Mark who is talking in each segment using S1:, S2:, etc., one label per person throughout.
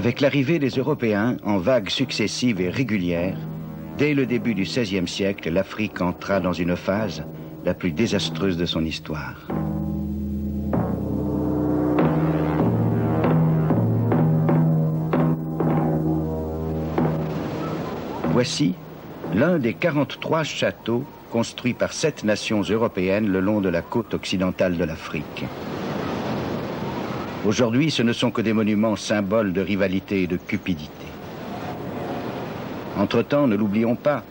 S1: Avec l'arrivée des Européens en vagues successives et régulières, dès le début du XVIe siècle, l'Afrique entra dans une phase la plus désastreuse de son histoire. Voici l'un des 43 châteaux construits par 7 nations européennes le long de la côte occidentale de l'Afrique. Aujourd'hui, ce ne sont que des monuments symboles de rivalité et de cupidité. Entre-temps, ne l'oublions pas,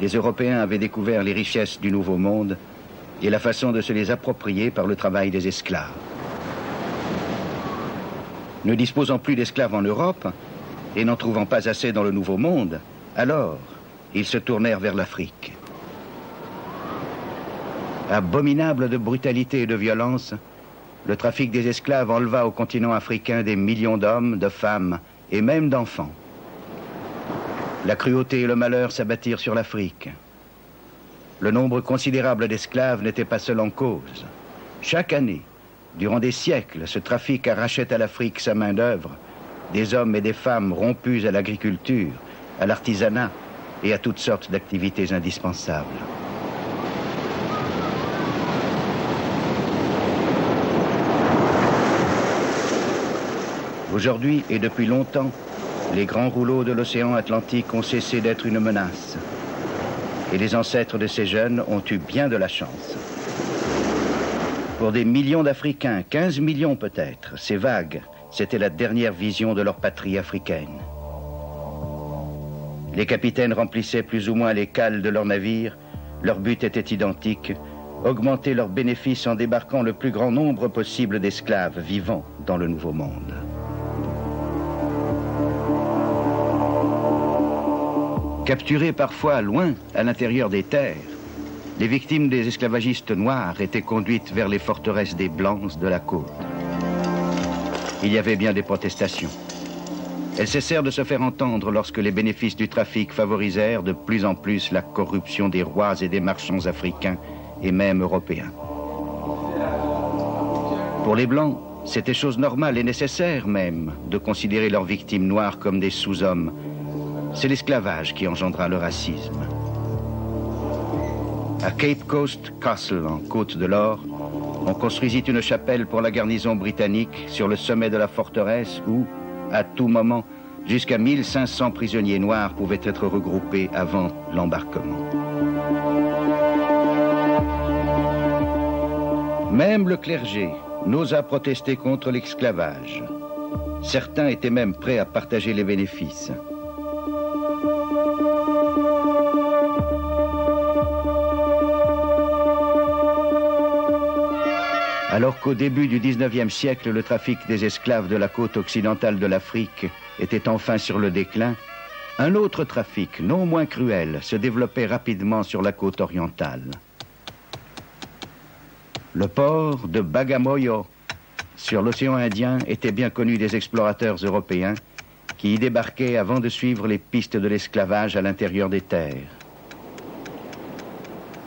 S1: les Européens avaient découvert les richesses du Nouveau Monde et la façon de se les approprier par le travail des esclaves. Ne disposant plus d'esclaves en Europe et n'en trouvant pas assez dans le Nouveau Monde, alors, ils se tournèrent vers l'Afrique. Abominable de brutalité et de violence, le trafic des esclaves enleva au continent africain des millions d'hommes, de femmes et même d'enfants. La cruauté et le malheur s'abattirent sur l'Afrique. Le nombre considérable d'esclaves n'était pas seul en cause. Chaque année, durant des siècles, ce trafic arrachait à l'Afrique sa main-d'œuvre, des hommes et des femmes rompus à l'agriculture, à l'artisanat et à toutes sortes d'activités indispensables. Aujourd'hui et depuis longtemps, les grands rouleaux de l'océan Atlantique ont cessé d'être une menace. Et les ancêtres de ces jeunes ont eu bien de la chance. Pour des millions d'Africains, 15 millions peut-être, ces vagues, c'était la dernière vision de leur patrie africaine. Les capitaines remplissaient plus ou moins les cales de leurs navires, leur but était identique, augmenter leurs bénéfices en débarquant le plus grand nombre possible d'esclaves vivant dans le Nouveau Monde. Capturés parfois loin à l'intérieur des terres, les victimes des esclavagistes noirs étaient conduites vers les forteresses des Blancs de la côte. Il y avait bien des protestations. Elles cessèrent de se faire entendre lorsque les bénéfices du trafic favorisèrent de plus en plus la corruption des rois et des marchands africains et même européens. Pour les Blancs, c'était chose normale et nécessaire même de considérer leurs victimes noires comme des sous-hommes. C'est l'esclavage qui engendra le racisme. À Cape Coast Castle, en Côte de l'Or, on construisit une chapelle pour la garnison britannique sur le sommet de la forteresse où, à tout moment, jusqu'à 1500 prisonniers noirs pouvaient être regroupés avant l'embarquement. Même le clergé n'osa protester contre l'esclavage. Certains étaient même prêts à partager les bénéfices. Alors qu'au début du XIXe siècle, le trafic des esclaves de la côte occidentale de l'Afrique était enfin sur le déclin, un autre trafic, non moins cruel, se développait rapidement sur la côte orientale. Le port de Bagamoyo, sur l'océan Indien, était bien connu des explorateurs européens qui y débarquaient avant de suivre les pistes de l'esclavage à l'intérieur des terres.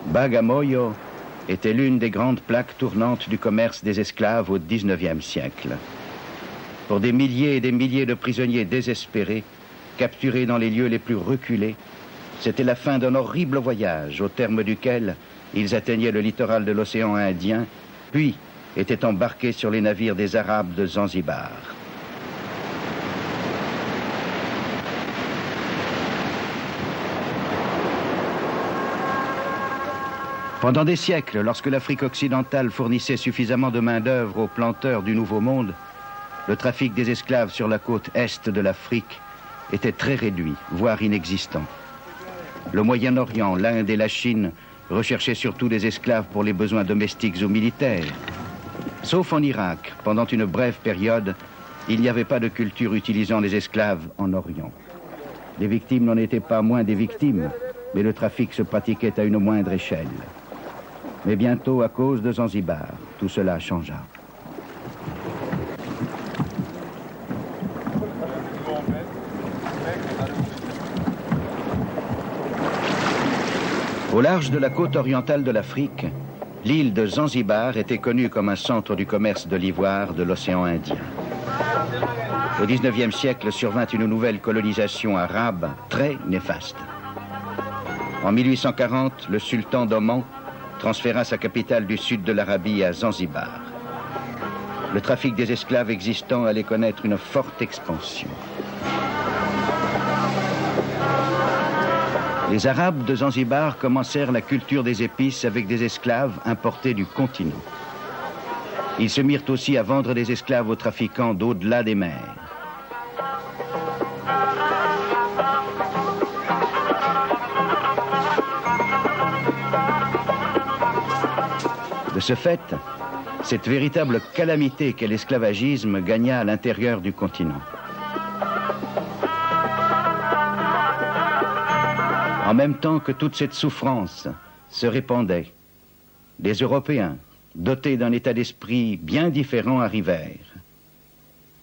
S1: Bagamoyo était l'une des grandes plaques tournantes du commerce des esclaves au XIXe siècle. Pour des milliers et des milliers de prisonniers désespérés, capturés dans les lieux les plus reculés, c'était la fin d'un horrible voyage au terme duquel ils atteignaient le littoral de l'océan Indien, puis étaient embarqués sur les navires des Arabes de Zanzibar. Pendant des siècles, lorsque l'Afrique occidentale fournissait suffisamment de main-d'œuvre aux planteurs du Nouveau Monde, le trafic des esclaves sur la côte est de l'Afrique était très réduit, voire inexistant. Le Moyen-Orient, l'Inde et la Chine recherchaient surtout des esclaves pour les besoins domestiques ou militaires. Sauf en Irak, pendant une brève période, il n'y avait pas de culture utilisant les esclaves en Orient. Les victimes n'en étaient pas moins des victimes, mais le trafic se pratiquait à une moindre échelle. Mais bientôt, à cause de Zanzibar, tout cela changea. Au large de la côte orientale de l'Afrique, l'île de Zanzibar était connue comme un centre du commerce de l'ivoire de l'océan Indien. Au XIXe siècle survint une nouvelle colonisation arabe très néfaste. En 1840, le sultan d'Oman transféra sa capitale du sud de l'Arabie à Zanzibar. Le trafic des esclaves existants allait connaître une forte expansion. Les Arabes de Zanzibar commencèrent la culture des épices avec des esclaves importés du continent. Ils se mirent aussi à vendre des esclaves aux trafiquants d'au-delà des mers. De ce fait, cette véritable calamité qu'est l'esclavagisme gagna à l'intérieur du continent. En même temps que toute cette souffrance se répandait, des Européens, dotés d'un état d'esprit bien différent, arrivèrent.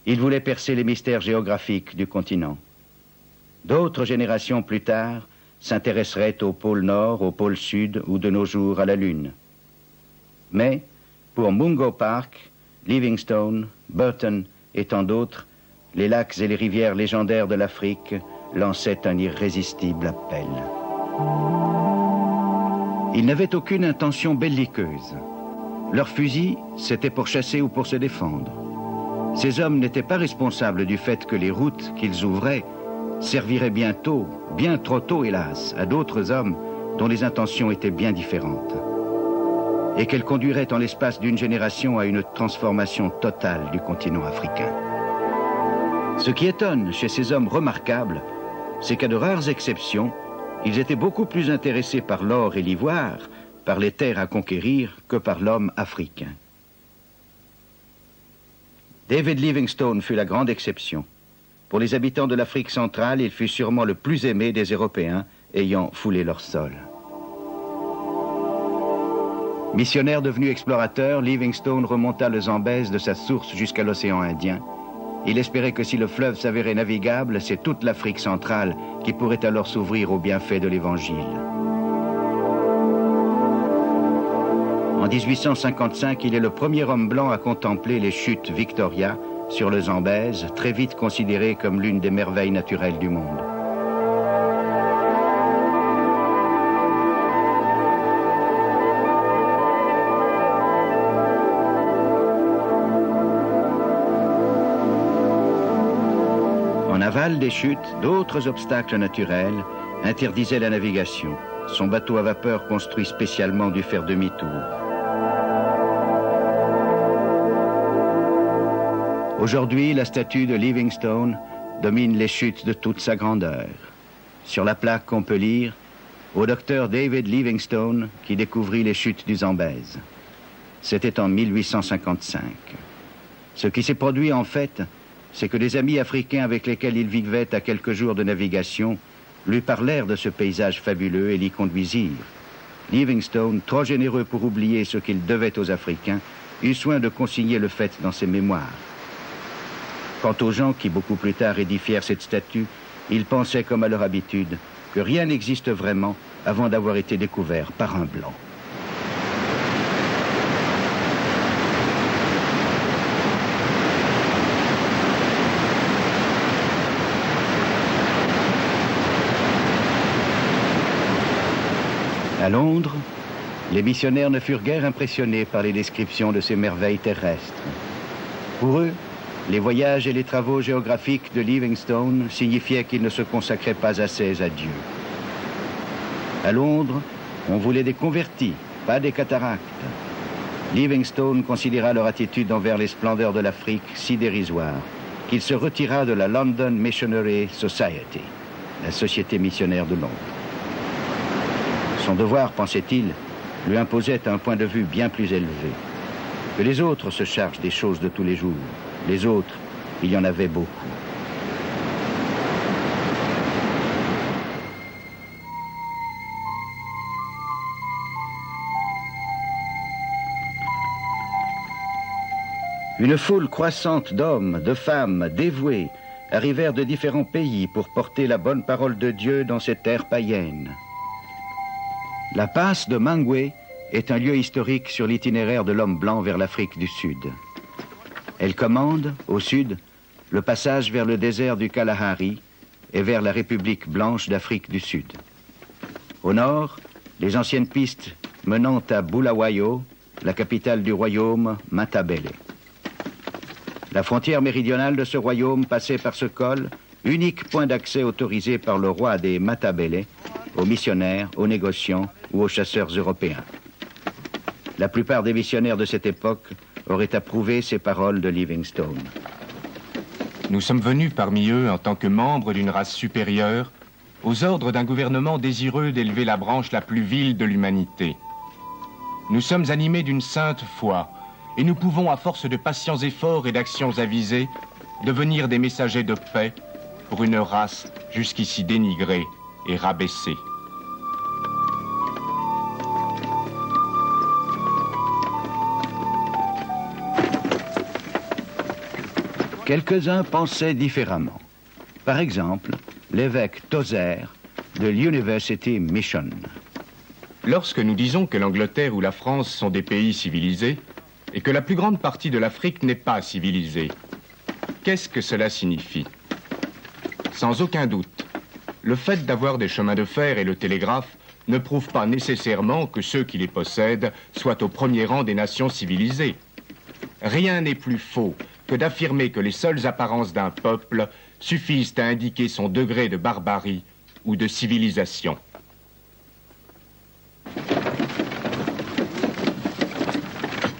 S1: Ils voulaient percer les mystères géographiques du continent. D'autres générations plus tard s'intéresseraient au pôle Nord, au pôle Sud ou de nos jours à la Lune. Mais pour Mungo Park, Livingstone, Burton et tant d'autres, les lacs et les rivières légendaires de l'Afrique lançaient un irrésistible appel. Ils n'avaient aucune intention belliqueuse. Leurs fusils, c'était pour chasser ou pour se défendre. Ces hommes n'étaient pas responsables du fait que les routes qu'ils ouvraient serviraient bientôt, bien trop tôt hélas, à d'autres hommes dont les intentions étaient bien différentes, et qu'elles conduiraient en l'espace d'une génération à une transformation totale du continent africain. Ce qui étonne chez ces hommes remarquables, c'est qu'à de rares exceptions, ils étaient beaucoup plus intéressés par l'or et l'ivoire, par les terres à conquérir, que par l'homme africain. David Livingstone fut la grande exception. Pour les habitants de l'Afrique centrale, il fut sûrement le plus aimé des Européens ayant foulé leur sol. Missionnaire devenu explorateur, Livingstone remonta le Zambèze de sa source jusqu'à l'océan Indien. Il espérait que si le fleuve s'avérait navigable, c'est toute l'Afrique centrale qui pourrait alors s'ouvrir aux bienfaits de l'Évangile. En 1855, il est le premier homme blanc à contempler les chutes Victoria sur le Zambèze, très vite considéré comme l'une des merveilles naturelles du monde. En aval des chutes, d'autres obstacles naturels interdisaient la navigation. Son bateau à vapeur construit spécialement dut faire demi-tour. Aujourd'hui, la statue de Livingstone domine les chutes de toute sa grandeur. Sur la plaque, on peut lire « Au docteur David Livingstone qui découvrit les chutes du Zambèze ». C'était en 1855. Ce qui s'est produit en fait, c'est que des amis africains avec lesquels il vivait à quelques jours de navigation lui parlèrent de ce paysage fabuleux et l'y conduisirent. Livingstone, trop généreux pour oublier ce qu'il devait aux Africains, eut soin de consigner le fait dans ses mémoires. Quant aux gens qui, beaucoup plus tard, édifièrent cette statue, ils pensaient, comme à leur habitude, que rien n'existe vraiment avant d'avoir été découvert par un blanc. À Londres, les missionnaires ne furent guère impressionnés par les descriptions de ces merveilles terrestres. Pour eux, les voyages et les travaux géographiques de Livingstone signifiaient qu'il ne se consacrait pas assez à Dieu. À Londres, on voulait des convertis, pas des cataractes. Livingstone considéra leur attitude envers les splendeurs de l'Afrique si dérisoire qu'il se retira de la London Missionary Society, la société missionnaire de Londres. Son devoir, pensait-il, lui imposait un point de vue bien plus élevé. Que les autres se chargent des choses de tous les jours. Les autres, il y en avait beaucoup. Une foule croissante d'hommes, de femmes, dévoués, arrivèrent de différents pays pour porter la bonne parole de Dieu dans ces terres païennes. La passe de Mangwe est un lieu historique sur l'itinéraire de l'homme blanc vers l'Afrique du Sud. Elle commande, au sud, le passage vers le désert du Kalahari et vers la République blanche d'Afrique du Sud. Au nord, les anciennes pistes menant à Bulawayo, la capitale du royaume Matabele. La frontière méridionale de ce royaume passait par ce col, unique point d'accès autorisé par le roi des Matabele aux missionnaires, aux négociants ou aux chasseurs européens. La plupart des missionnaires de cette époque auraient approuvé ces paroles de Livingstone.
S2: Nous sommes venus parmi eux en tant que membres d'une race supérieure, aux ordres d'un gouvernement désireux d'élever la branche la plus vile de l'humanité. Nous sommes animés d'une sainte foi, et nous pouvons, à force de patients efforts et d'actions avisées, devenir des messagers de paix pour une race jusqu'ici dénigrée et rabaissée.
S1: Quelques-uns pensaient différemment. Par exemple, l'évêque Tozer de l'University Mission.
S2: Lorsque nous disons que l'Angleterre ou la France sont des pays civilisés et que la plus grande partie de l'Afrique n'est pas civilisée, qu'est-ce que cela signifie? Sans aucun doute, le fait d'avoir des chemins de fer et le télégraphe ne prouve pas nécessairement que ceux qui les possèdent soient au premier rang des nations civilisées. Rien n'est plus faux que d'affirmer que les seules apparences d'un peuple suffisent à indiquer son degré de barbarie ou de civilisation.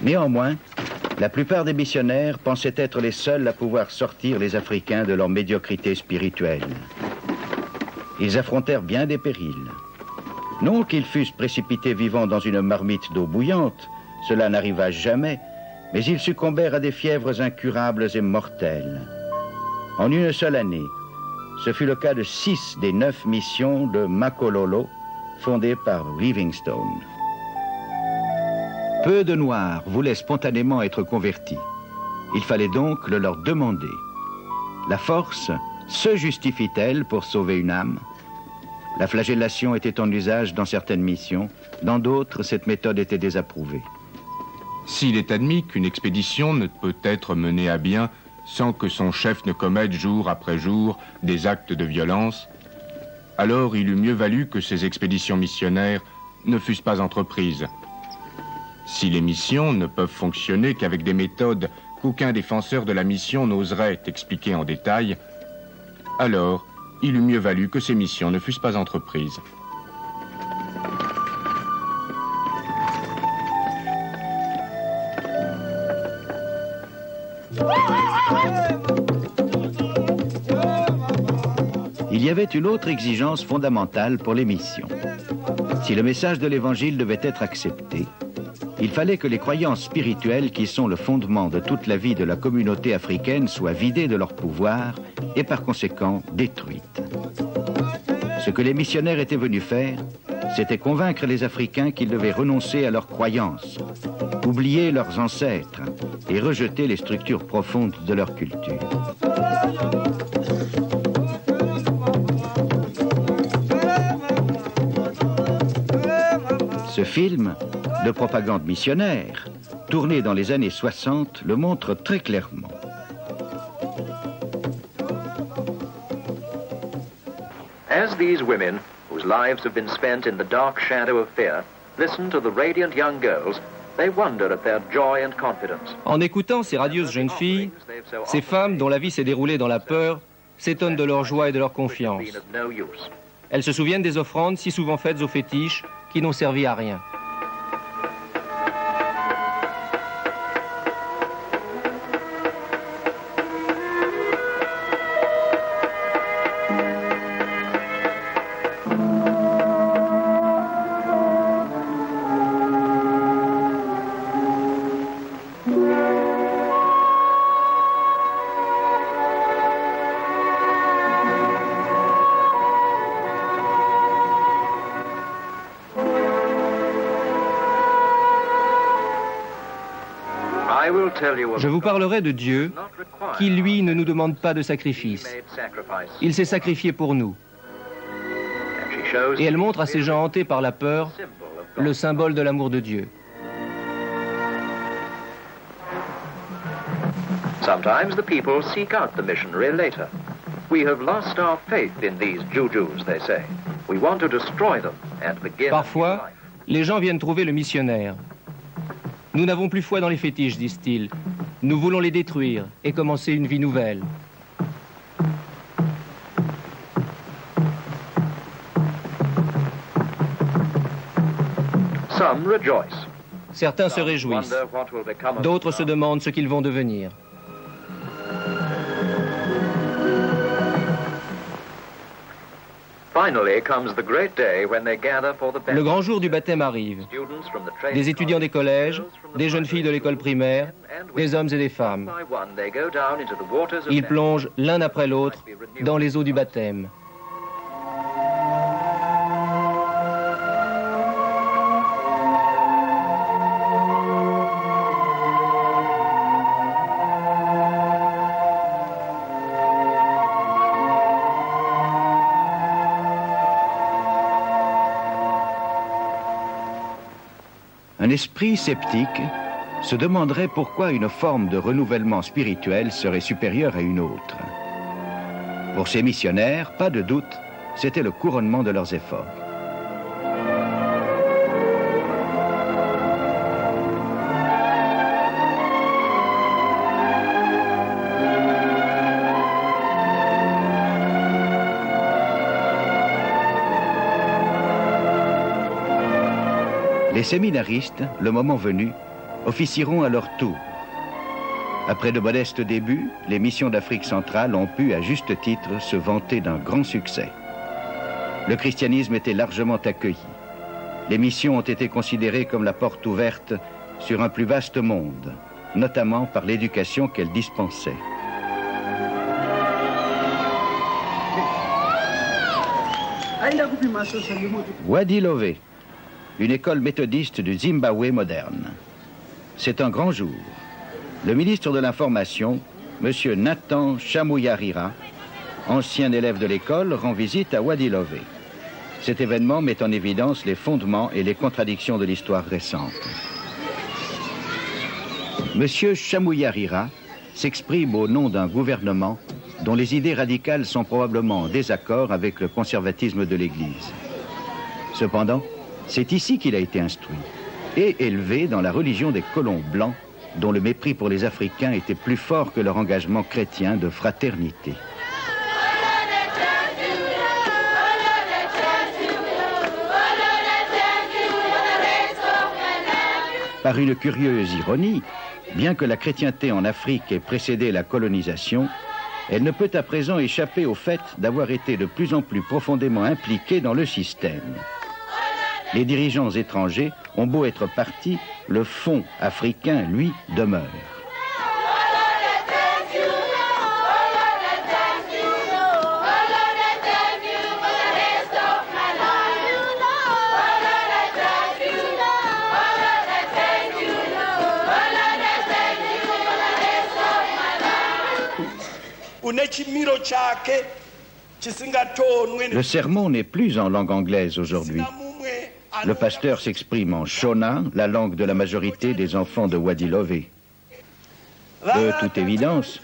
S1: Néanmoins, la plupart des missionnaires pensaient être les seuls à pouvoir sortir les Africains de leur médiocrité spirituelle. Ils affrontèrent bien des périls. Non qu'ils fussent précipités vivants dans une marmite d'eau bouillante, cela n'arriva jamais, mais ils succombèrent à des fièvres incurables et mortelles. En une seule année, ce fut le cas de 6 des 9 missions de Makololo, fondées par Livingstone. Peu de Noirs voulaient spontanément être convertis. Il fallait donc le leur demander. La force se justifie-t-elle pour sauver une âme? La flagellation était en usage dans certaines missions, dans d'autres, cette méthode était désapprouvée.
S2: S'il est admis qu'une expédition ne peut être menée à bien sans que son chef ne commette jour après jour des actes de violence, alors il eût mieux valu que ces expéditions missionnaires ne fussent pas entreprises. Si les missions ne peuvent fonctionner qu'avec des méthodes qu'aucun défenseur de la mission n'oserait expliquer en détail, alors il eût mieux valu que ces missions ne fussent pas entreprises.
S1: Il y avait une autre exigence fondamentale pour les missions. Si le message de l'Évangile devait être accepté, il fallait que les croyances spirituelles qui sont le fondement de toute la vie de la communauté africaine soient vidées de leur pouvoir et par conséquent détruites. Ce que les missionnaires étaient venus faire, c'était convaincre les Africains qu'ils devaient renoncer à leurs croyances, oublier leurs ancêtres et rejeter les structures profondes de leur culture. Ce film de propagande missionnaire, tourné dans les années 60, le montre très clairement.
S3: As these women, whose lives have been spent in the dark shadow of fear, listen to the radiant young girls, they wonder at their joy and confidence.
S4: En écoutant ces radieuses jeunes filles, ces femmes dont la vie s'est déroulée dans la peur s'étonnent de leur joie et de leur confiance. Elles se souviennent des offrandes si souvent faites aux fétiches qui n'ont servi à rien. Je vous parlerai de Dieu qui, lui, ne nous demande pas de sacrifice. Il s'est sacrifié pour nous. Et elle montre à ces gens hantés par la peur le symbole de l'amour de Dieu.
S3: Sometimes the people seek out the missionary later. We have lost our faith in these jujus, they say. We want to destroy them and begin
S4: Parfois,
S3: a new life.
S4: les gens viennent trouver le missionnaire. Nous n'avons plus foi dans les fétiches, disent-ils. Nous voulons les détruire et commencer une vie nouvelle.
S3: Some rejoice.
S4: Certains se réjouissent.
S3: Wonder what will become of
S4: D'autres se
S3: them.
S4: demandent ce qu'ils vont devenir.
S3: Finally comes the great day when they gather for the
S4: Le
S3: baptism.
S4: grand jour du baptême arrive.
S3: Students from the trade
S4: Des étudiants des collèges,
S3: colleges, girls from the
S4: des jeunes filles de
S3: primary
S4: l'école
S3: schools,
S4: primaire,
S3: men and
S4: des
S3: women.
S4: hommes et des femmes.
S3: One by one, they go down into the waters of
S4: Ils
S3: baptism.
S4: plongent l'un après l'autre dans les eaux du baptême.
S1: Un esprit sceptique se demanderait pourquoi une forme de renouvellement spirituel serait supérieure à une autre. Pour ces missionnaires, pas de doute, c'était le couronnement de leurs efforts. Les séminaristes, le moment venu, officieront à leur tour. Après de modestes débuts, les missions d'Afrique centrale ont pu, à juste titre, se vanter d'un grand succès. Le christianisme était largement accueilli. Les missions ont été considérées comme la porte ouverte sur un plus vaste monde, notamment par l'éducation qu'elles dispensaient. Wadi Love, une école méthodiste du Zimbabwe moderne. C'est un grand jour. Le ministre de l'Information, M. Nathan Chamuyarira, ancien élève de l'école, rend visite à Wadi Love. Cet événement met en évidence les fondements et les contradictions de l'histoire récente. M. Chamuyarira s'exprime au nom d'un gouvernement dont les idées radicales sont probablement en désaccord avec le conservatisme de l'Église. Cependant, c'est ici qu'il a été instruit et élevé dans la religion des colons blancs, dont le mépris pour les Africains était plus fort que leur engagement chrétien de fraternité. Par une curieuse ironie, bien que la chrétienté en Afrique ait précédé la colonisation, elle ne peut à présent échapper au fait d'avoir été de plus en plus profondément impliquée dans le système. Les dirigeants étrangers ont beau être partis, le fond africain, lui, demeure. Le sermon n'est plus en langue anglaise aujourd'hui. Le pasteur s'exprime en Shona, la langue de la majorité des enfants de Wadi Love. De toute évidence,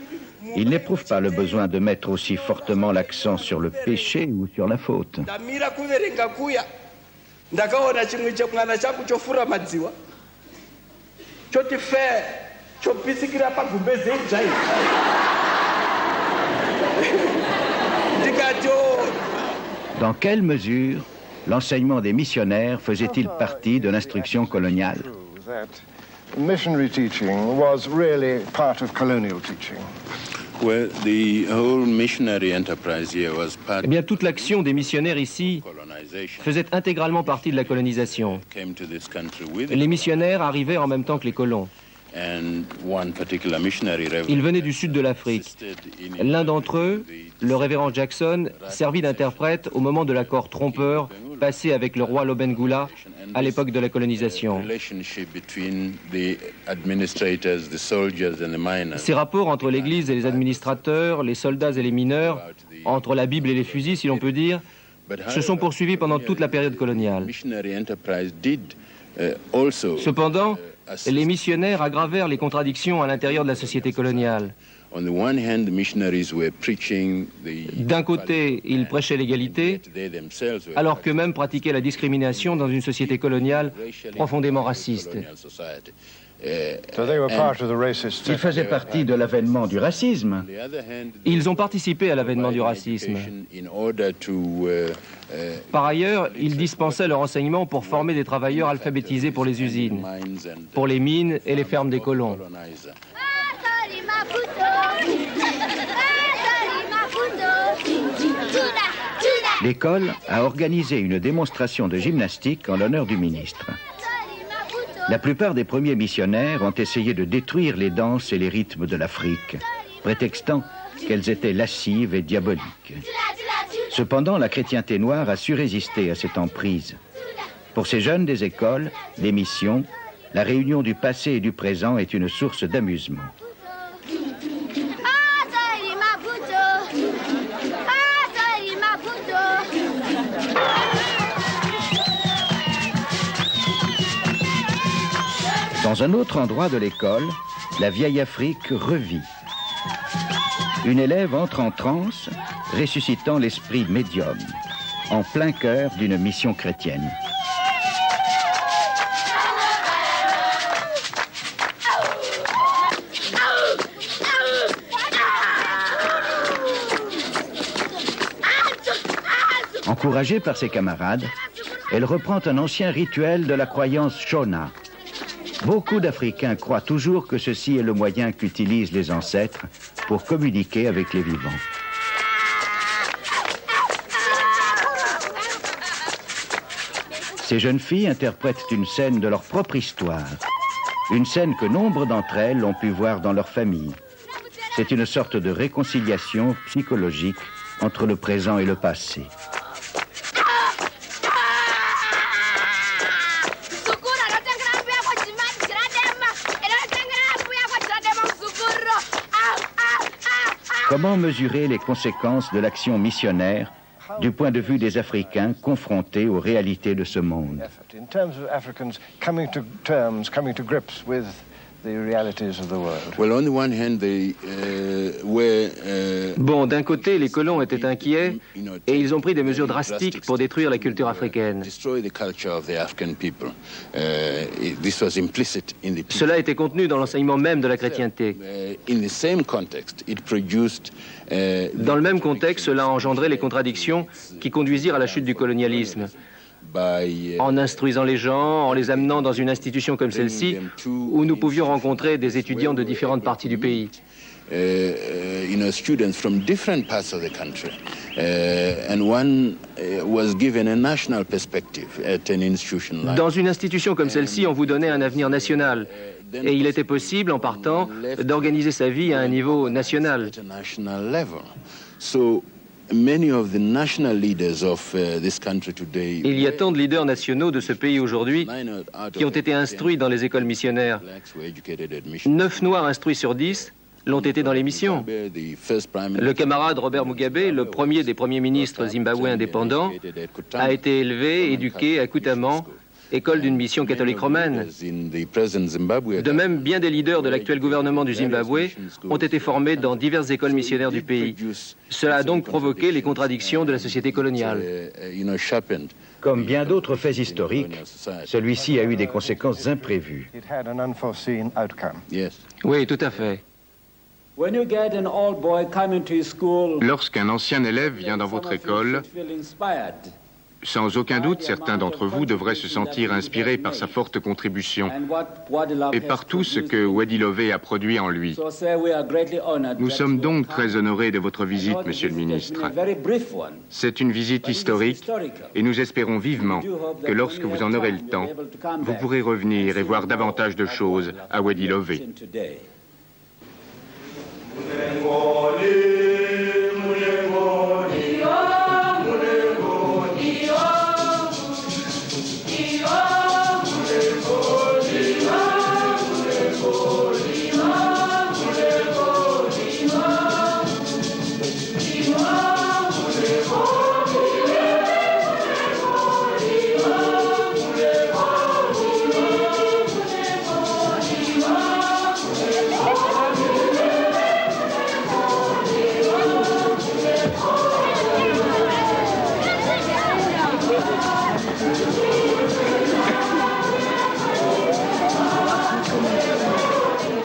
S1: il n'éprouve pas le besoin de mettre aussi fortement l'accent sur le péché ou sur la faute. Dans quelle mesure l'enseignement des missionnaires faisait-il partie de l'instruction coloniale?
S5: Missionary teaching was really part of colonial teaching.
S6: Well, the whole missionary enterprise here was part
S4: Eh bien, toute l'action des missionnaires ici
S6: of colonization.
S4: faisait intégralement partie de la colonisation.
S6: Came to this country with
S4: Les
S6: it,
S4: missionnaires arrivaient en même temps que les colons.
S6: and one particular missionary
S4: Ils venaient du sud de l'Afrique. L'un d'entre eux, le révérend Jackson, servit d'interprète au moment de l'accord trompeur passé avec le roi Lobengula à l'époque de la colonisation.
S6: relationship between the administrators, the soldiers, and the miners.
S4: Ces rapports entre l'Église et les administrateurs, les soldats et les mineurs, entre la Bible et les fusils, si l'on peut dire, se sont poursuivis pendant toute la période coloniale.
S6: Missionary enterprise did also
S4: Cependant, les missionnaires aggravèrent les contradictions à l'intérieur de la société coloniale. D'un côté, ils prêchaient l'égalité, alors qu'eux-mêmes pratiquaient la discrimination dans une société coloniale profondément raciste.
S1: Ils faisaient partie de l'avènement du racisme.
S4: Ils ont participé à l'avènement du racisme. Par ailleurs, ils dispensaient leur enseignement pour former des travailleurs alphabétisés pour les usines, pour les mines et les fermes des colons.
S1: L'école a organisé une démonstration de gymnastique en l'honneur du ministre. La plupart des premiers missionnaires ont essayé de détruire les danses et les rythmes de l'Afrique, prétextant qu'elles étaient lascives et diaboliques. Cependant, la chrétienté noire a su résister à cette emprise. Pour ces jeunes des écoles, des missions, la réunion du passé et du présent est une source d'amusement. Dans un autre endroit de l'école, la vieille Afrique revit. Une élève entre en transe, ressuscitant l'esprit médium, en plein cœur d'une mission chrétienne. Encouragée par ses camarades, elle reprend un ancien rituel de la croyance Shona. Beaucoup d'Africains croient toujours que ceci est le moyen qu'utilisent les ancêtres pour communiquer avec les vivants. Ces jeunes filles interprètent une scène de leur propre histoire, une scène que nombre d'entre elles ont pu voir dans leur famille. C'est une sorte de réconciliation psychologique entre le présent et le passé. Comment mesurer les conséquences de l'action missionnaire du point de vue des Africains confrontés aux réalités de ce monde?
S4: Bon, d'un côté, les colons étaient inquiets et ils ont pris des mesures drastiques pour détruire la culture africaine. Cela était contenu dans l'enseignement même de la chrétienté. Dans le même contexte, cela a engendré les contradictions qui conduisirent à la chute du colonialisme. En instruisant les gens, en les amenant dans une institution comme celle-ci, où nous pouvions rencontrer des étudiants de différentes parties du pays. Dans une institution comme celle-ci, on vous donnait un avenir national. Et il était possible, en partant, d'organiser sa vie à un niveau national. Il y a tant de leaders nationaux de ce pays aujourd'hui qui ont été instruits dans les écoles missionnaires. 9 Noirs instruits sur 10 l'ont été dans les missions. Le camarade Robert Mugabe, le premier des premiers ministres zimbabwéens indépendants, a été élevé, éduqué à Kutaman, école d'une mission catholique romaine. De même, bien des leaders de l'actuel gouvernement du Zimbabwe ont été formés dans diverses écoles missionnaires du pays. Cela a donc provoqué les contradictions de la société coloniale.
S1: Comme bien d'autres faits historiques, celui-ci a eu des conséquences imprévues.
S4: Oui, tout à fait.
S2: Lorsqu'un ancien élève vient dans votre école, sans aucun doute, certains d'entre vous devraient se sentir inspirés par sa forte contribution et par tout ce que Weddy Lovett a produit en lui. Nous sommes donc très honorés de votre visite, Monsieur le ministre. C'est une visite historique et nous espérons vivement que lorsque vous en aurez le temps, vous pourrez revenir et voir davantage de choses à Weddy Lovett.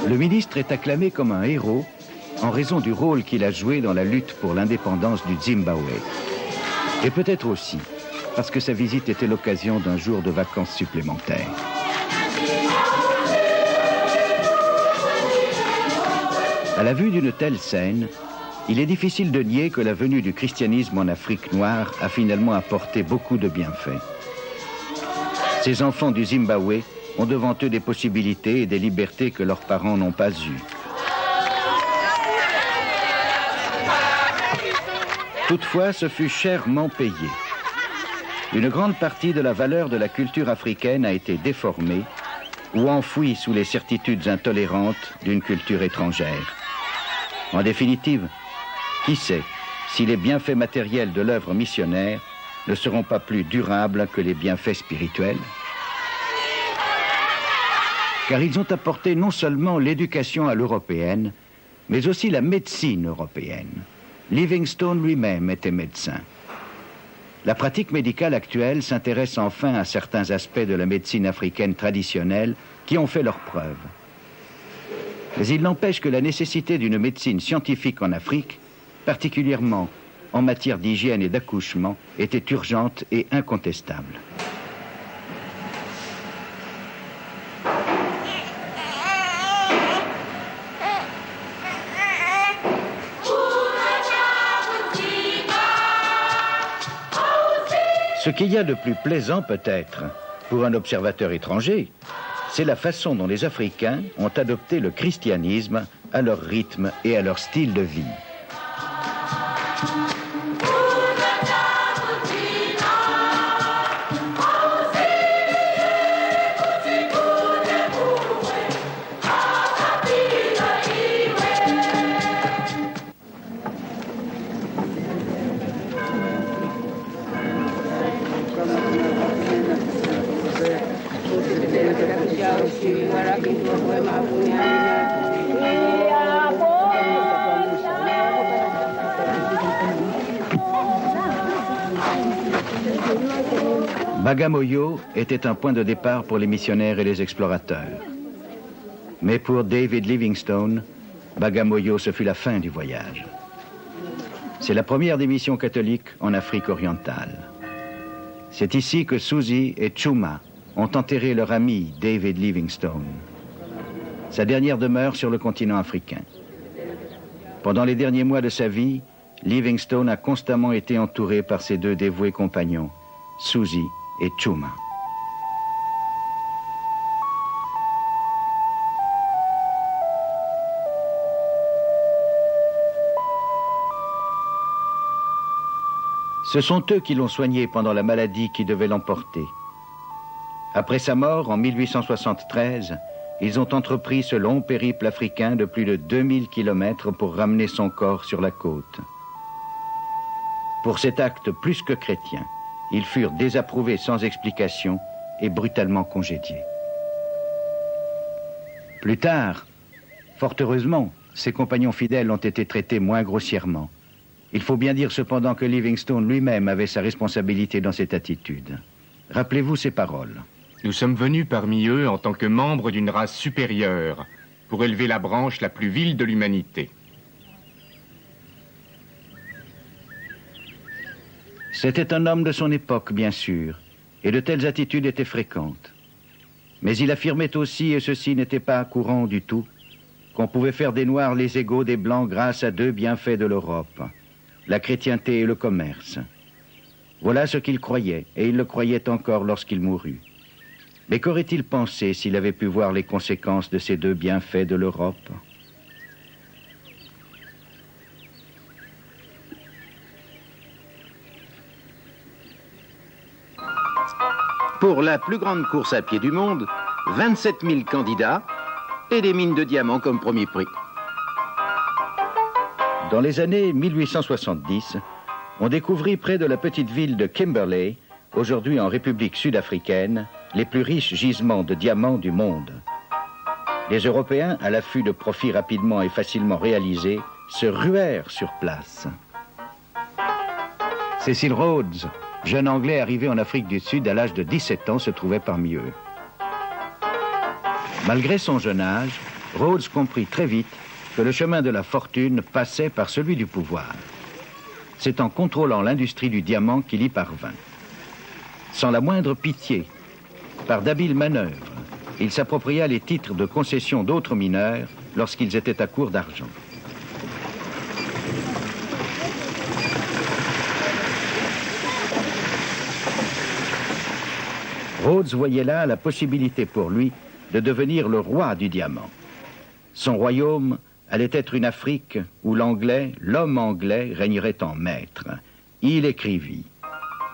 S1: Le ministre est acclamé comme un héros en raison du rôle qu'il a joué dans la lutte pour l'indépendance du Zimbabwe. Et peut-être aussi parce que sa visite était l'occasion d'un jour de vacances supplémentaires. À la vue d'une telle scène, il est difficile de nier que la venue du christianisme en Afrique noire a finalement apporté beaucoup de bienfaits. Ces enfants du Zimbabwe ont devant eux des possibilités et des libertés que leurs parents n'ont pas eues. Toutefois, ce fut chèrement payé. Une grande partie de la valeur de la culture africaine a été déformée ou enfouie sous les certitudes intolérantes d'une culture étrangère. En définitive, qui sait si les bienfaits matériels de l'œuvre missionnaire ne seront pas plus durables que les bienfaits spirituels? Car ils ont apporté non seulement l'éducation à l'européenne, mais aussi la médecine européenne. Livingstone lui-même était médecin. La pratique médicale actuelle s'intéresse enfin à certains aspects de la médecine africaine traditionnelle qui ont fait leurs preuves. Mais il n'empêche que la nécessité d'une médecine scientifique en Afrique, particulièrement en matière d'hygiène et d'accouchement, était urgente et incontestable. Ce qu'il y a de plus plaisant peut-être pour un observateur étranger, c'est la façon dont les Africains ont adopté le christianisme à leur rythme et à leur style de vie. Bagamoyo était un point de départ pour les missionnaires et les explorateurs. Mais pour David Livingstone, Bagamoyo, ce fut la fin du voyage. C'est la première des missions catholiques en Afrique orientale. C'est ici que Susie et Chuma ont enterré leur ami David Livingstone, sa dernière demeure sur le continent africain. Pendant les derniers mois de sa vie, Livingstone a constamment été entouré par ses deux dévoués compagnons, Susie et Chuma. Ce sont eux qui l'ont soigné pendant la maladie qui devait l'emporter. Après sa mort, en 1873, ils ont entrepris ce long périple africain de plus de 2000 kilomètres pour ramener son corps sur la côte. Pour cet acte plus que chrétien, ils furent désapprouvés sans explication et brutalement congédiés. Plus tard, fort heureusement, ses compagnons fidèles ont été traités moins grossièrement. Il faut bien dire cependant que Livingstone lui-même avait sa responsabilité dans cette attitude. Rappelez-vous ces paroles.
S2: Nous sommes venus parmi eux en tant que membres d'une race supérieure pour élever la branche la plus vile de l'humanité.
S1: C'était un homme de son époque, bien sûr, et de telles attitudes étaient fréquentes. Mais il affirmait aussi, et ceci n'était pas courant du tout, qu'on pouvait faire des Noirs les égaux des Blancs grâce à deux bienfaits de l'Europe, la chrétienté et le commerce. Voilà ce qu'il croyait, et il le croyait encore lorsqu'il mourut. Mais qu'aurait-il pensé s'il avait pu voir les conséquences de ces deux bienfaits de l'Europe ? Pour la plus grande course à pied du monde, 27 000 candidats et des mines de diamants comme premier prix. Dans les années 1870, on découvrit près de la petite ville de Kimberley, aujourd'hui en République sud-africaine, les plus riches gisements de diamants du monde. Les Européens, à l'affût de profits rapidement et facilement réalisés, se ruèrent sur place. Cecil Rhodes, jeune Anglais arrivé en Afrique du Sud à l'âge de 17 ans, se trouvait parmi eux. Malgré son jeune âge, Rhodes comprit très vite que le chemin de la fortune passait par celui du pouvoir. C'est en contrôlant l'industrie du diamant qu'il y parvint. Sans la moindre pitié, par d'habiles manœuvres, il s'appropria les titres de concession d'autres mineurs lorsqu'ils étaient à court d'argent. Rhodes voyait là la possibilité pour lui de devenir le roi du diamant. Son royaume allait être une Afrique où l'anglais, l'homme anglais, régnerait en maître. Il écrivit.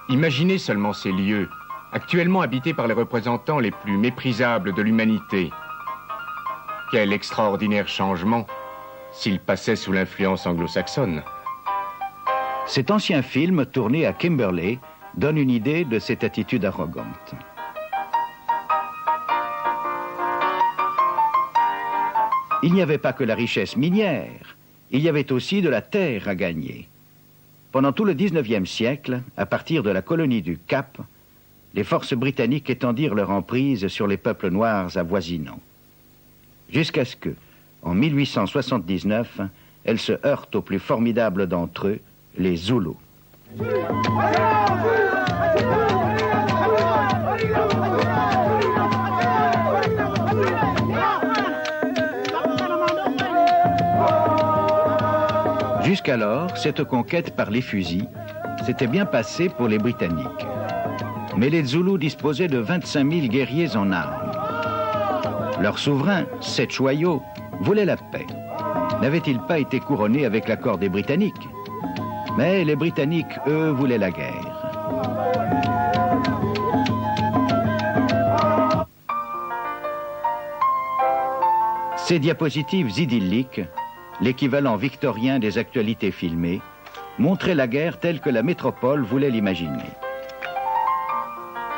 S2: Imaginez seulement ces lieux, actuellement habités par les représentants les plus méprisables de l'humanité. Quel extraordinaire changement s'ils passaient sous l'influence anglo-saxonne.
S1: Cet ancien film, tourné à Kimberley, donne une idée de cette attitude arrogante. Il n'y avait pas que la richesse minière, il y avait aussi de la terre à gagner. Pendant tout le 19e siècle, à partir de la colonie du Cap, les forces britanniques étendirent leur emprise sur les peuples noirs avoisinants. Jusqu'à ce que, en 1879, elles se heurtent aux plus formidables d'entre eux, les Zoulous. Jusqu'alors, cette conquête par les fusils s'était bien passée pour les Britanniques. Mais les Zoulous disposaient de 25 000 guerriers en armes. Leur souverain, Seth Choyo, voulait la paix. N'avait-il pas été couronné avec l'accord des Britanniques? Mais les Britanniques, eux, voulaient la guerre. Ces diapositives idylliques, l'équivalent victorien des actualités filmées, montraient la guerre telle que la métropole voulait l'imaginer.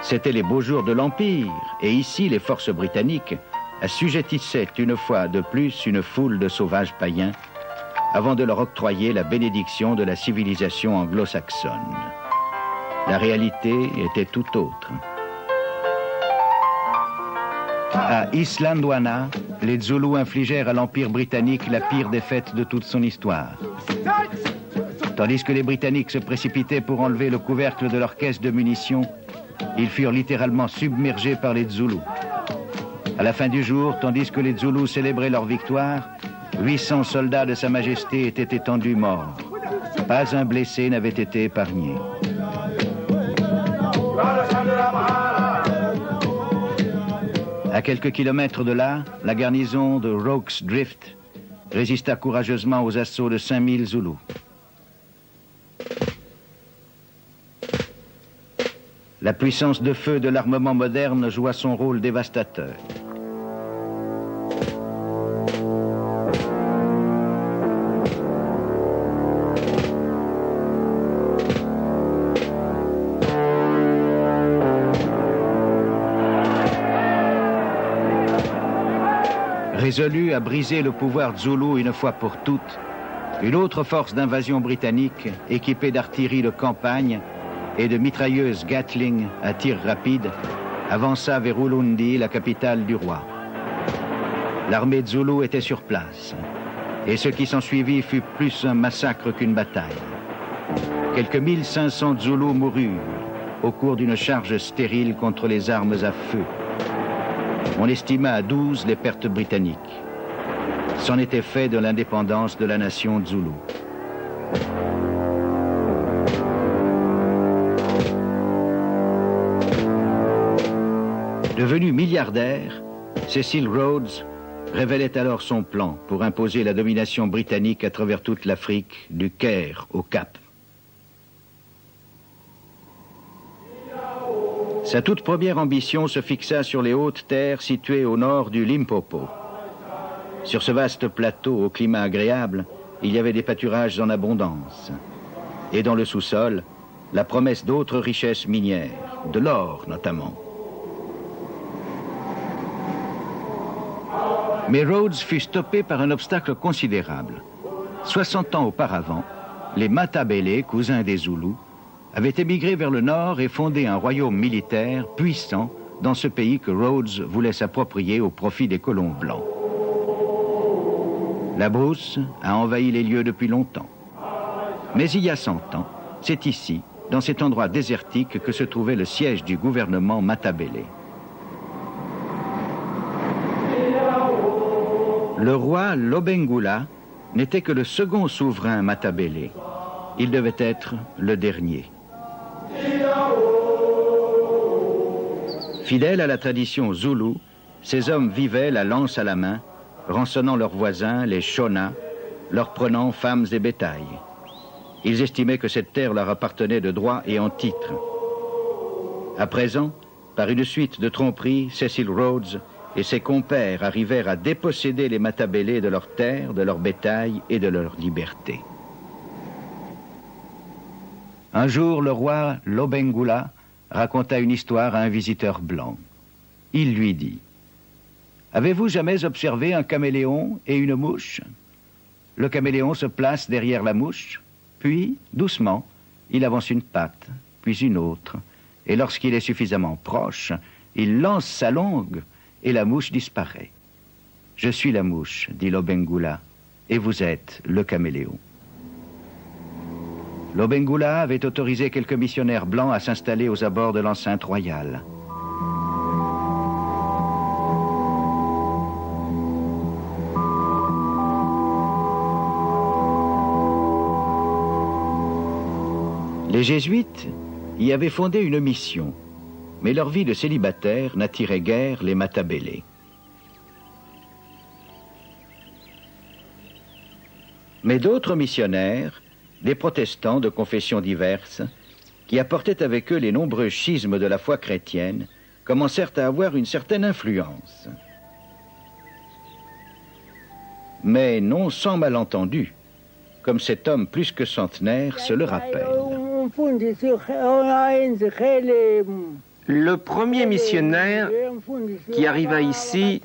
S1: C'étaient les beaux jours de l'Empire, et ici les forces britanniques assujettissaient une fois de plus une foule de sauvages païens avant de leur octroyer la bénédiction de la civilisation anglo-saxonne. La réalité était tout autre. À Islandwana, les Zoulous infligèrent à l'Empire britannique la pire défaite de toute son histoire. Tandis que les Britanniques se précipitaient pour enlever le couvercle de leur caisse de munitions, ils furent littéralement submergés par les Zoulous. À la fin du jour, tandis que les Zoulous célébraient leur victoire, 800 soldats de Sa Majesté étaient étendus morts. Pas un blessé n'avait été épargné. À quelques kilomètres de là, la garnison de Rorke's Drift résista courageusement aux assauts de 5000 Zoulous. La puissance de feu de l'armement moderne joua son rôle dévastateur. Résolu à briser le pouvoir zoulou une fois pour toutes, une autre force d'invasion britannique, équipée d'artillerie de campagne et de mitrailleuses Gatling à tir rapide, avança vers Ulundi, la capitale du roi. L'armée zoulou était sur place, et ce qui s'ensuivit fut plus un massacre qu'une bataille. Quelques 1500 Zoulous moururent au cours d'une charge stérile contre les armes à feu. On estima à 12 les pertes britanniques. C'en était fait de l'indépendance de la nation Zoulou. Devenu milliardaire, Cecil Rhodes révélait alors son plan pour imposer la domination britannique à travers toute l'Afrique, du Caire au Cap. Sa toute première ambition se fixa sur les hautes terres situées au nord du Limpopo. Sur ce vaste plateau au climat agréable, il y avait des pâturages en abondance. Et dans le sous-sol, la promesse d'autres richesses minières, de l'or notamment. Mais Rhodes fut stoppé par un obstacle considérable. 60 ans auparavant, les Matabele, cousins des Zoulous, avaient émigré vers le nord et fondé un royaume militaire puissant dans ce pays que Rhodes voulait s'approprier au profit des colons blancs. La brousse a envahi les lieux depuis longtemps. Mais il y a 100 ans, c'est ici, dans cet endroit désertique, que se trouvait le siège du gouvernement Matabele. Le roi Lobengula n'était que le second souverain Matabele. Il devait être le dernier. Fidèles à la tradition zoulou, ces hommes vivaient la lance à la main, rançonnant leurs voisins, les Shona, leur prenant femmes et bétail. Ils estimaient que cette terre leur appartenait de droit et en titre. À présent, par une suite de tromperies, Cecil Rhodes et ses compères arrivèrent à déposséder les Matabele de leurs terres, de leur bétail et de leur liberté. Un jour, le roi Lobengula raconta une histoire à un visiteur blanc. Il lui dit: « Avez-vous jamais observé un caméléon et une mouche? Le caméléon se place derrière la mouche, puis, doucement, il avance une patte, puis une autre, et lorsqu'il est suffisamment proche, il lance sa langue et la mouche disparaît. Je suis la mouche, dit Lobengula, et vous êtes le caméléon. » Lobengula avait autorisé quelques missionnaires blancs à s'installer aux abords de l'enceinte royale. Les jésuites y avaient fondé une mission, mais leur vie de célibataire n'attirait guère les Matabele. Mais d'autres missionnaires, des protestants de confessions diverses, qui apportaient avec eux les nombreux schismes de la foi chrétienne, commencèrent à avoir une certaine influence. Mais non sans malentendu, comme cet homme plus que centenaire se le rappelle.
S4: Le premier missionnaire qui arriva ici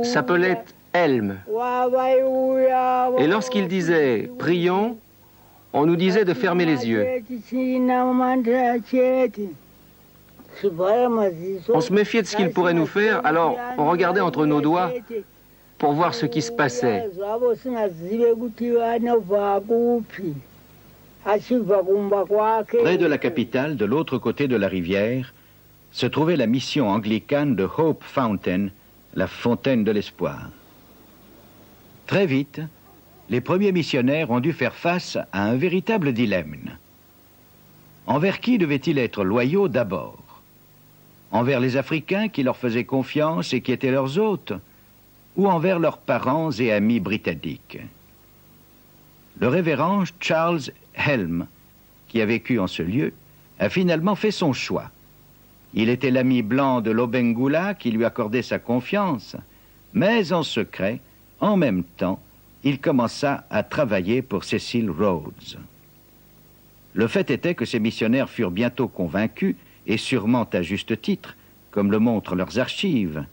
S4: s'appelait Helm. Et lorsqu'il disait « prions », on nous disait de fermer les yeux. On se méfiait de ce qu'il pourrait nous faire, alors on regardait entre nos doigts pour voir ce qui se passait.
S1: Près de la capitale, de l'autre côté de la rivière, se trouvait la mission anglicane de Hope Fountain, la fontaine de l'espoir. Très vite, les premiers missionnaires ont dû faire face à un véritable dilemme. Envers qui devaient-ils être loyaux d'abord? Envers les Africains qui leur faisaient confiance et qui étaient leurs hôtes, ou envers leurs parents et amis britanniques? Le révérend Charles Helm, qui a vécu en ce lieu, a finalement fait son choix. Il était l'ami blanc de Lobengula qui lui accordait sa confiance, mais en secret, en même temps, il commença à travailler pour Cecil Rhodes. Le fait était que ces missionnaires furent bientôt convaincus, et sûrement à juste titre, comme le montrent leurs archives,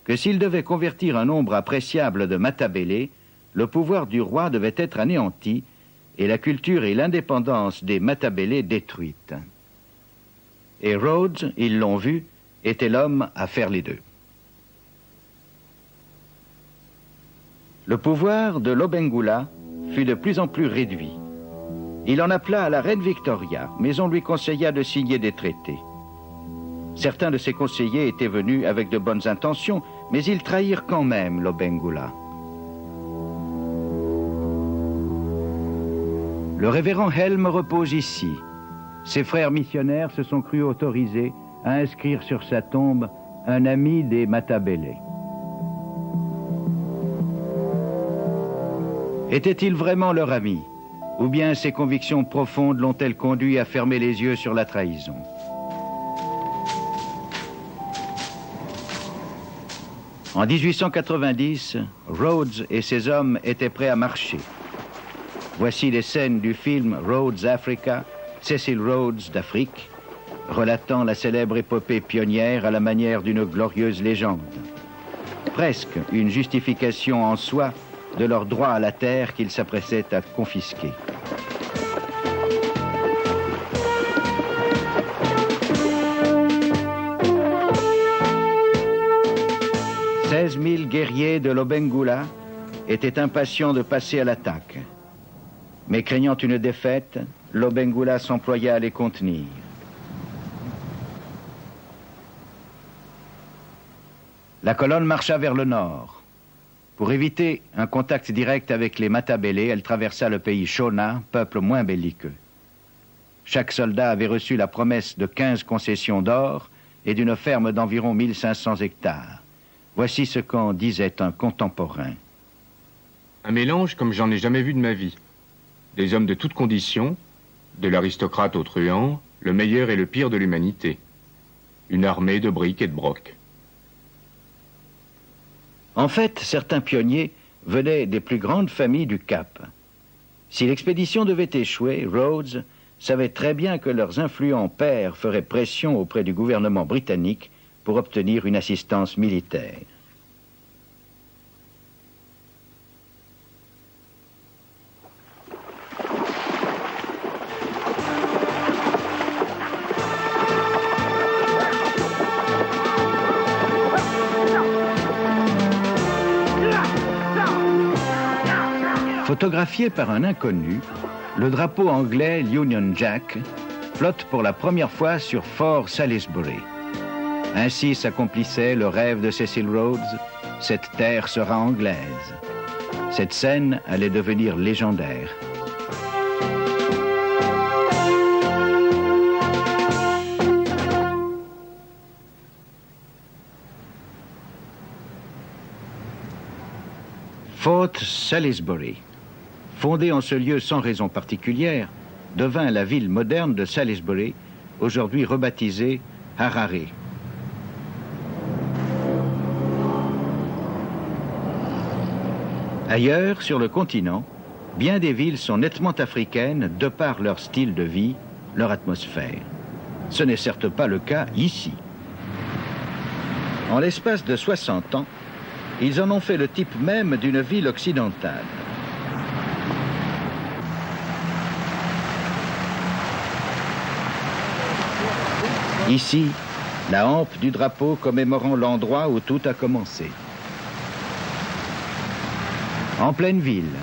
S1: que s'ils devaient convertir un nombre appréciable de Matabele, le pouvoir du roi devait être anéanti et la culture et l'indépendance des Matabele détruites. Et Rhodes, ils l'ont vu, était l'homme à faire les deux. Le pouvoir de Lobengula fut de plus en plus réduit. Il en appela à la reine Victoria, mais on lui conseilla de signer des traités. Certains de ses conseillers étaient venus avec de bonnes intentions, mais ils trahirent quand même Lobengula. Le révérend Helm repose ici. Ses frères missionnaires se sont crus autorisés à inscrire sur sa tombe un ami des Matabele. Était-il vraiment leur ami? Ou bien ses convictions profondes l'ont-elles conduit à fermer les yeux sur la trahison? En 1890, Rhodes et ses hommes étaient prêts à marcher. Voici les scènes du film Rhodes Africa, Cecil Rhodes d'Afrique, relatant la célèbre épopée pionnière à la manière d'une glorieuse légende. Presque une justification en soi de leur droit à la terre qu'ils s'apprêtaient à confisquer. « 16 000 guerriers de Lobengula était impatient de passer à l'attaque. Mais craignant une défaite, Lobengula s'employa à les contenir. La colonne marcha vers le nord. Pour éviter un contact direct avec les Matabele, elle traversa le pays Shona, peuple moins belliqueux. Chaque soldat avait reçu la promesse de 15 concessions d'or et d'une ferme d'environ 1500 hectares. Voici ce qu'en disait un contemporain.
S2: Un mélange comme j'en ai jamais vu de ma vie. Des hommes de toutes conditions, de l'aristocrate au truand, le meilleur et le pire de l'humanité. Une armée de briques et de brocs.
S1: En fait, certains pionniers venaient des plus grandes familles du Cap. Si l'expédition devait échouer, Rhodes savait très bien que leurs influents pairs feraient pression auprès du gouvernement britannique pour obtenir une assistance militaire. Photographié par un inconnu, le drapeau anglais Union Jack flotte pour la première fois sur Fort Salisbury. Ainsi s'accomplissait le rêve de Cecil Rhodes, cette terre sera anglaise. Cette scène allait devenir légendaire. Fort Salisbury, fondée en ce lieu sans raison particulière, devint la ville moderne de Salisbury, aujourd'hui rebaptisée Harare. Ailleurs, sur le continent, bien des villes sont nettement africaines de par leur style de vie, leur atmosphère. Ce n'est certes pas le cas ici. En l'espace de 60 ans, ils en ont fait le type même d'une ville occidentale. Ici, la hampe du drapeau commémorant l'endroit où tout a commencé. En pleine ville,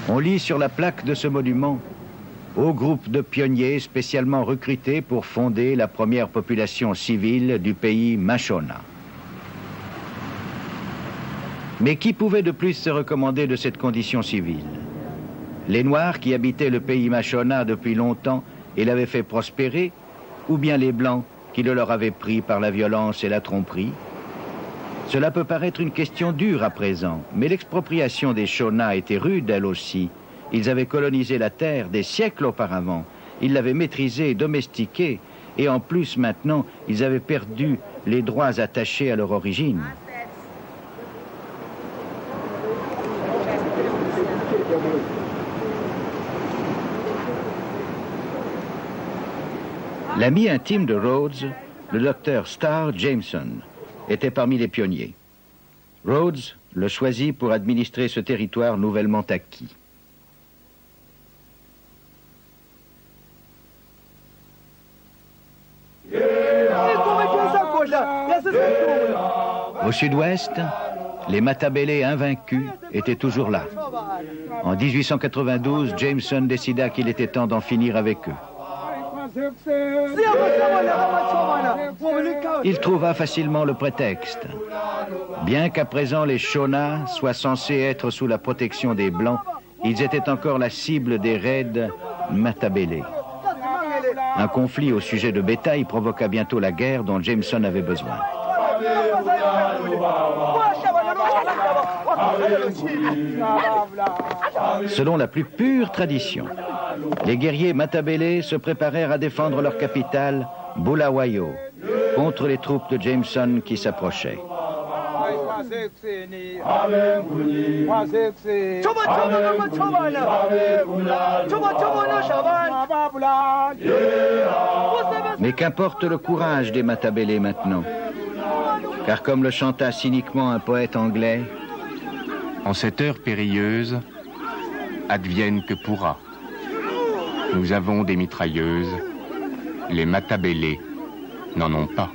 S1: on lit sur la plaque de ce monument « Au groupe de pionniers spécialement recrutés pour fonder la première population civile du pays Mashona ». Mais qui pouvait de plus se recommander de cette condition civile? Les Noirs qui habitaient le pays Mashona depuis longtemps et l'avaient fait prospérer, ou bien les Blancs qui le leur avaient pris par la violence et la tromperie? Cela peut paraître une question dure à présent, mais l'expropriation des Shona était rude elle aussi. Ils avaient colonisé la terre des siècles auparavant, ils l'avaient maîtrisée et domestiquée, et en plus maintenant, ils avaient perdu les droits attachés à leur origine. L'ami intime de Rhodes, le docteur Starr Jameson, était parmi les pionniers. Rhodes le choisit pour administrer ce territoire nouvellement acquis. Au sud-ouest, les Matabele invaincus étaient toujours là. En 1892, Jameson décida qu'il était temps d'en finir avec eux. Il trouva facilement le prétexte. Bien qu'à présent les Shona soient censés être sous la protection des Blancs, ils étaient encore la cible des raids Matabele. Un conflit au sujet de bétail provoqua bientôt la guerre dont Jameson avait besoin. Selon la plus pure tradition, les guerriers Matabele se préparèrent à défendre leur capitale, Bulawayo, contre les troupes de Jameson qui s'approchaient. Mais qu'importe le courage des Matabele maintenant, car comme le chanta cyniquement un poète anglais,
S2: en cette heure périlleuse, advienne que pourra. Nous avons des mitrailleuses, les Matabele n'en ont pas.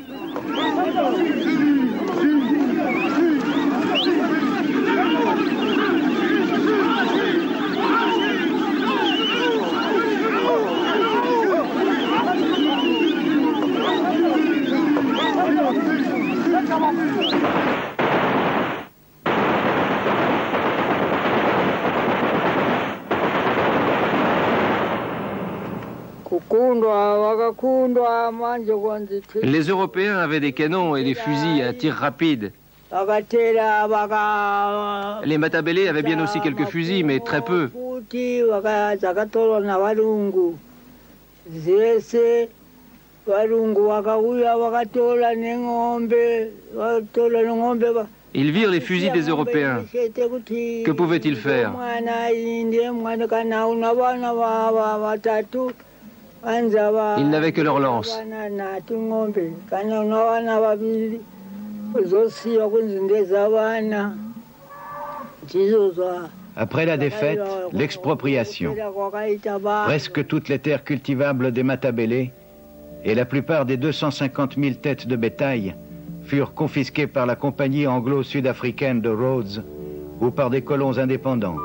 S4: Les Européens avaient des canons et des fusils à tir rapide. Les Matabele avaient bien aussi quelques fusils, mais très peu. Ils virent les fusils des Européens. Que pouvaient-ils faire? Ils n'avaient que leurs lances.
S1: Après la défaite, l'expropriation. Presque toutes les terres cultivables des Matabele et la plupart des 250 000 têtes de bétail furent confisquées par la compagnie anglo-sud-africaine de Rhodes ou par des colons indépendants.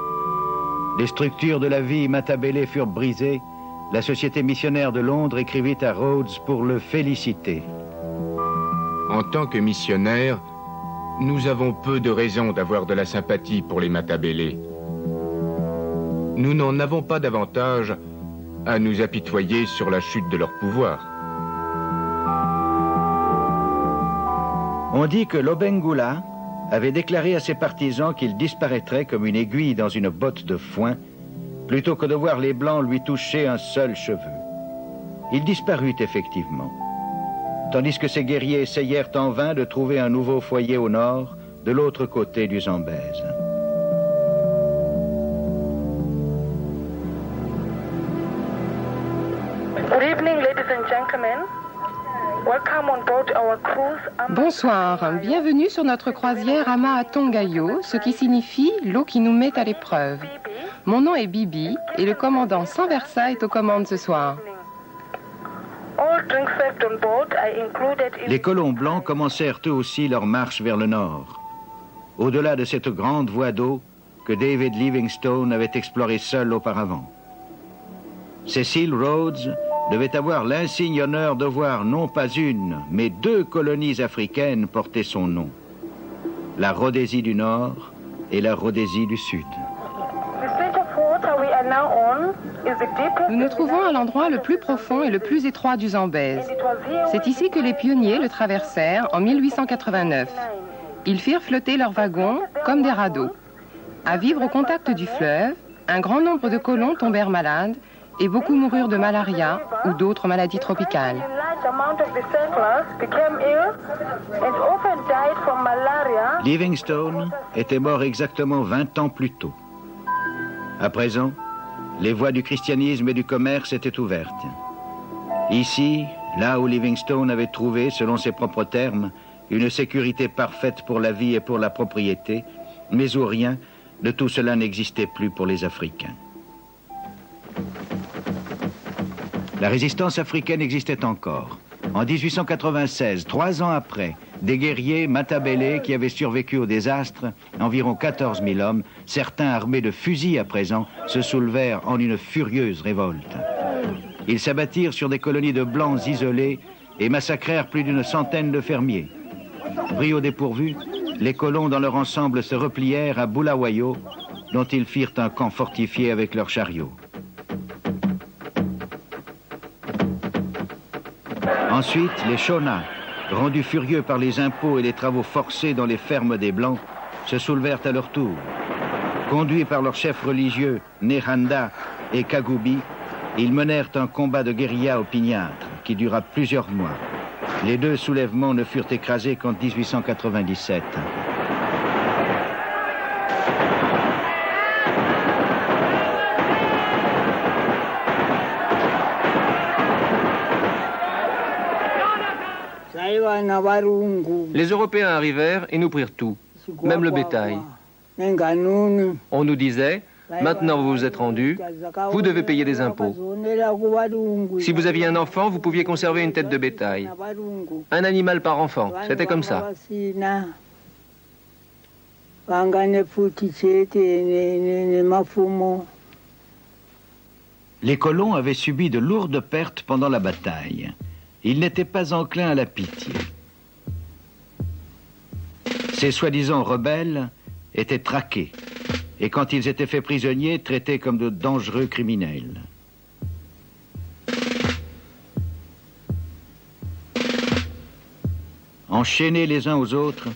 S1: Les structures de la vie Matabele furent brisées. La Société missionnaire de Londres écrivit à Rhodes pour le féliciter.
S2: En tant que missionnaires, nous avons peu de raisons d'avoir de la sympathie pour les Matabele. Nous n'en avons pas davantage à nous apitoyer sur la chute de leur pouvoir.
S1: On dit que Lobengula avait déclaré à ses partisans qu'il disparaîtrait comme une aiguille dans une botte de foin, plutôt que de voir les Blancs lui toucher un seul cheveu. Il disparut effectivement, tandis que ses guerriers essayèrent en vain de trouver un nouveau foyer au nord, de l'autre côté du Zambèze.
S7: Good evening, ladies and gentlemen. Welcome on board our cruise.
S8: Bonsoir, bienvenue sur notre croisière Ama Tongayo, ce qui signifie l'eau qui nous met à l'épreuve. Mon nom est Bibi et le commandant Sanversa est aux commandes ce soir.
S1: Les colons blancs commencèrent eux aussi leur marche vers le nord, au-delà de cette grande voie d'eau que David Livingstone avait explorée seul auparavant. Cecil Rhodes devait avoir l'insigne honneur de voir non pas une, mais 2 colonies africaines porter son nom, la Rhodésie du Nord et la Rhodésie du Sud.
S8: Nous nous trouvons à l'endroit le plus profond et le plus étroit du Zambèze. C'est ici que les pionniers le traversèrent en 1889. Ils firent flotter leurs wagons comme des radeaux. À vivre au contact du fleuve, un grand nombre de colons tombèrent malades et beaucoup moururent de malaria ou d'autres maladies tropicales.
S1: Livingstone était mort exactement 20 ans plus tôt. À présent, les voies du christianisme et du commerce étaient ouvertes. Ici, là où Livingstone avait trouvé, selon ses propres termes, une sécurité parfaite pour la vie et pour la propriété, mais où rien de tout cela n'existait plus pour les Africains. La résistance africaine existait encore. En 1896, 3 ans après, des guerriers Matabele qui avaient survécu au désastre, environ 14 000 hommes, certains armés de fusils à présent, se soulevèrent en une furieuse révolte. Ils s'abattirent sur des colonies de Blancs isolées et massacrèrent plus d'une centaine de fermiers. Pris au dépourvu, les colons dans leur ensemble se replièrent à Bulawayo, dont ils firent un camp fortifié avec leurs chariots. Ensuite, les Shona, rendus furieux par les impôts et les travaux forcés dans les fermes des Blancs, se soulevèrent à leur tour. Conduits par leurs chefs religieux, Nehanda et Kagubi, ils menèrent un combat de guérilla opiniâtre qui dura plusieurs mois. Les 2 soulèvements ne furent écrasés qu'en 1897.
S4: Les Européens arrivèrent et nous prirent tout, même le bétail. On nous disait, maintenant vous vous êtes rendus, vous devez payer des impôts. Si vous aviez un enfant, vous pouviez conserver une tête de bétail. Un animal par enfant, c'était comme ça.
S1: Les colons avaient subi de lourdes pertes pendant la bataille. Ils n'étaient pas enclins à la pitié. Ces soi-disant rebelles étaient traqués et quand ils étaient faits prisonniers, traités comme de dangereux criminels. Enchaînés les uns aux autres,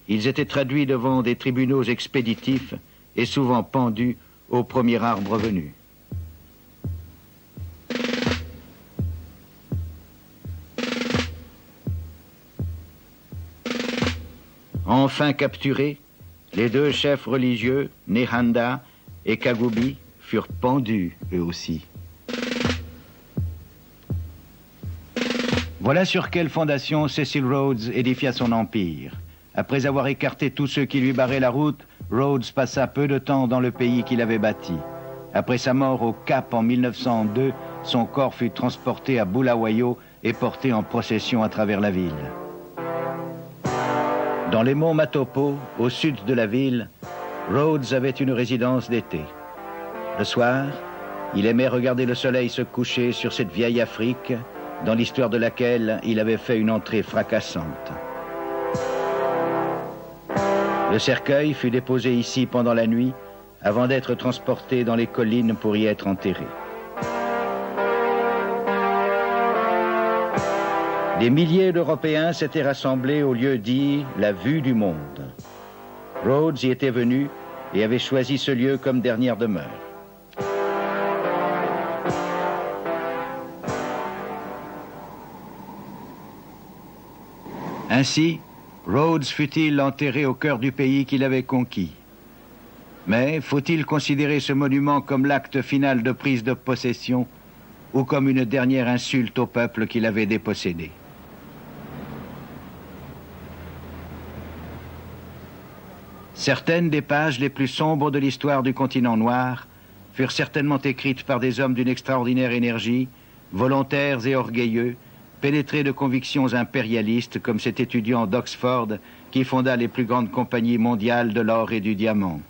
S1: ils étaient traduits devant des tribunaux expéditifs et souvent pendus au premier arbre venu. Enfin capturés, les deux chefs religieux, Nehanda et Kagubi, furent pendus eux aussi. Voilà sur quelle fondation Cecil Rhodes édifia son empire. Après avoir écarté tous ceux qui lui barraient la route, Rhodes passa peu de temps dans le pays qu'il avait bâti. Après sa mort au Cap en 1902, son corps fut transporté à Bulawayo et porté en procession à travers la ville. Dans les monts Matopo, au sud de la ville, Rhodes avait une résidence d'été. Le soir, il aimait regarder le soleil se coucher sur cette vieille Afrique, dans l'histoire de laquelle il avait fait une entrée fracassante. Le cercueil fut déposé ici pendant la nuit, avant d'être transporté dans les collines pour y être enterré. Des milliers d'Européens s'étaient rassemblés au lieu dit « la vue du monde ». Rhodes y était venu et avait choisi ce lieu comme dernière demeure. Ainsi, Rhodes fut-il enterré au cœur du pays qu'il avait conquis. Mais faut-il considérer ce monument comme l'acte final de prise de possession ou comme une dernière insulte au peuple qu'il avait dépossédé? Certaines des pages les plus sombres de l'histoire du continent noir furent certainement écrites par des hommes d'une extraordinaire énergie, volontaires et orgueilleux, pénétrés de convictions impérialistes comme cet étudiant d'Oxford qui fonda les plus grandes compagnies mondiales de l'or et du diamant.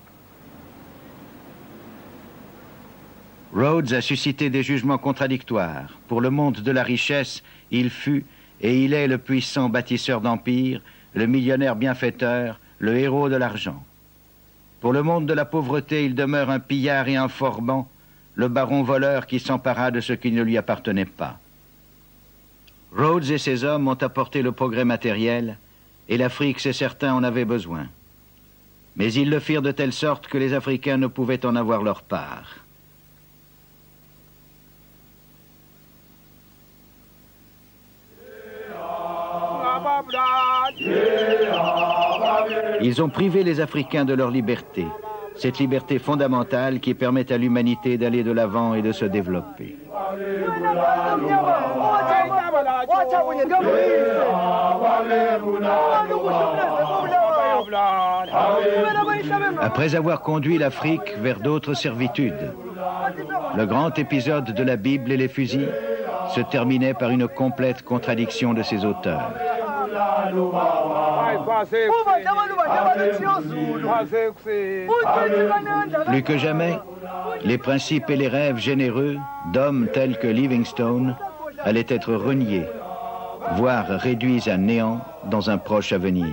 S1: Rhodes a suscité des jugements contradictoires. Pour le monde de la richesse, il fut et il est le puissant bâtisseur d'empire, le millionnaire bienfaiteur, le héros de l'argent. Pour le monde de la pauvreté, il demeure un pillard et un forban, le baron voleur qui s'empara de ce qui ne lui appartenait pas. Rhodes et ses hommes ont apporté le progrès matériel, et l'Afrique, c'est certain, en avait besoin. Mais ils le firent de telle sorte que les Africains ne pouvaient en avoir leur part. Ils ont privé les Africains de leur liberté, cette liberté fondamentale qui permet à l'humanité d'aller de l'avant et de se développer. Après avoir conduit l'Afrique vers d'autres servitudes, le grand épisode de la Bible et les fusils se terminait par une complète contradiction de ses auteurs. Plus que jamais, les principes et les rêves généreux d'hommes tels que Livingstone allaient être reniés, voire réduits à néant dans un proche avenir.